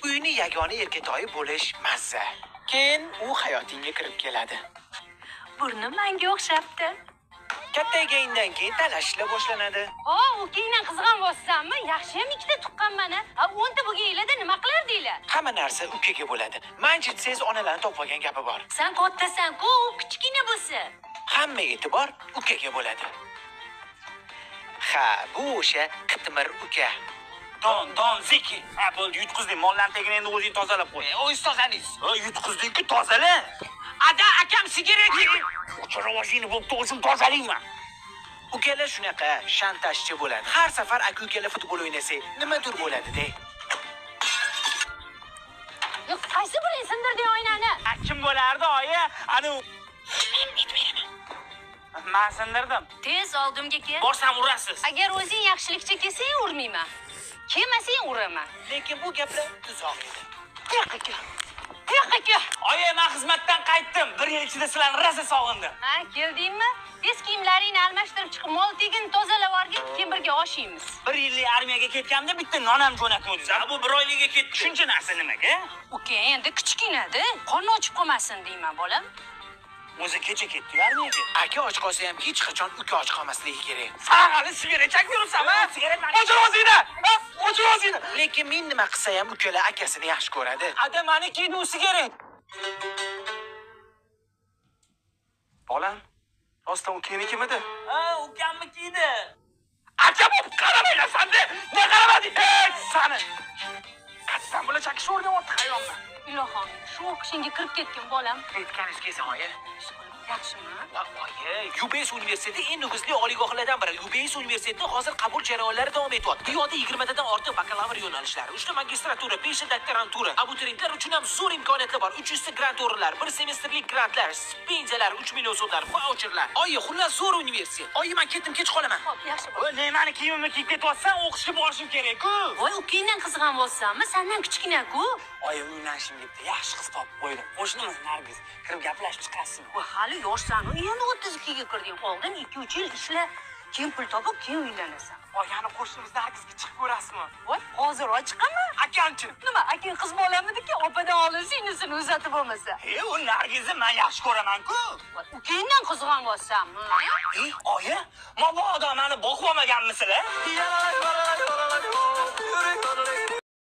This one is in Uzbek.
Uyni yagona erkatoyi bo'lish mazza. Keyin u hayotingga kirib keladi. Burnim menga o'xshabdi. Kattaygandan keyin talashishlar boshlanadi. Ukangdan qizg'an bo'lsanmi? Yaxshiyam ikkita tuqqanman-a. 10 ta bo'lganinglarda nima qilardinglar? Hamma narsa ukaga bo'ladi. Manchitsangiz onalarni topib olgan gapi bor. Sen kattasan-ku, u kichkina bo'lsa. Hamma e'tibor ukaga bo'ladi. Ha, bu o'sha qitmir uka. Don, Zeki. Ha, bo'ldi, yutqizding. Mollarni tagini endi o'zing tozalab qo'y. O'zingiz tozalingiz. Yutqizding-ku, tozala. Ada akam sigaret yeydi. O'chiruvozingni bo'pti, o'zim tozalayman. Ukalar shunaqa shantajchi bo'ladi. Har safar aka-ukalar futbol o'ynasa, nimadir bo'ladi-da. Yo'q, qaysi biring sindirding oynani? Kim bo'lardi, oyi? Ani men sindirdim. Tez oldimga kel. Borsam urasiz. Agar o'zing yaxshilikcha kelsang, urmayman. Kelmasang uraman. Lekin bu gaplar tuzoq edi. Yo'q. Oyi, men xizmatdan qaytdim. 1 yil ichida sizlarni rosa sog'indim. Ha, keldingmi? Tez kiyimlaringni almashtirib chiqib, mol tegini tozalab olgin, keyin birga oshiymiz. 1 yillik armiyaga ketganimda bitta non ham jo'natmadingiz. Ha, bu 1 oylikka ketdi. Shuncha narsa nimaga? Uka, endi kichkinada, qorni ochib qolmasin deyman, bolam. O'zi kecha ketdi armiyaga. Aka och qolsa ham hech qachon uka och qolmasligi kerak. Sen hali sigaret chaqmayapsanmi? Sigaret Ochir o'zingni! Ochir o'zingni! Lekin men nima qilsa ham ukalar akasini yaxshi ko'radi. Ada mani kiydi u sigaret. Bolam, rostdan u keyinikimidi? Ha, ukamni kiydi. Aka bo'lib qaramaysan-da. Ne qaramading? Sani. Qasam bilan chakishni o'rganyapti hayvonni. Ilohim, shu o'qishingga kirib ketgin, bolam. Aytganingiz kelsa, oyi. Yaxshimi? Oyi, UBS universiteti eng nufuzli oliygohlardan biri. UBS universiteti hozir qabul jarayonlari davom etyapti. Bu yoqda 20 tadan ortiq bakalavr yo'nalishlari, 3 ta magistratura, 5 ta doktorantura. Abituriyentlar uchun ham zo'r imkoniyatlar bor. 300 ta grant o'rinlar, 1 semestrlik grantlar, stipendiyalar, 3 million so'mlar, vaucherlar. Oyi, xullas zo'r universitet. Oyi, men ketdim, kech qolaman. Xo'p, yaxshi. Voy, ne mani kiyimimni kiyib ketyapsan, o'qishga borishim kerak-ku. Voy, ukangdan qizg'an bo'lsanmi? Sendan kichkina-ku. Oyim uylashim debdi, yaxshi qiz topib qo'ydim. Qo'shnimiz Nargiz, kirib gaplashib chiqasizmi? Voy, hali yoshsan-ku, endi 32 ga kirding. Oldin 2-3 yil ishla, keyin pul topib, keyin uylanasan. Voy, yana qo'shnimiz Nargizga chiqib ko'rasizmi? Voy, hozir chiqaman. Akamchi. Nima, akang qiz bolamidiki, opadan oldin singlisini uzatib bo'lmasa. U Nargizni men yaxshi ko'raman-ku. Ukangdan qizg'an bo'lsanmi? Oyi, mabodo meni boqib olmaganmisizlar? Yurek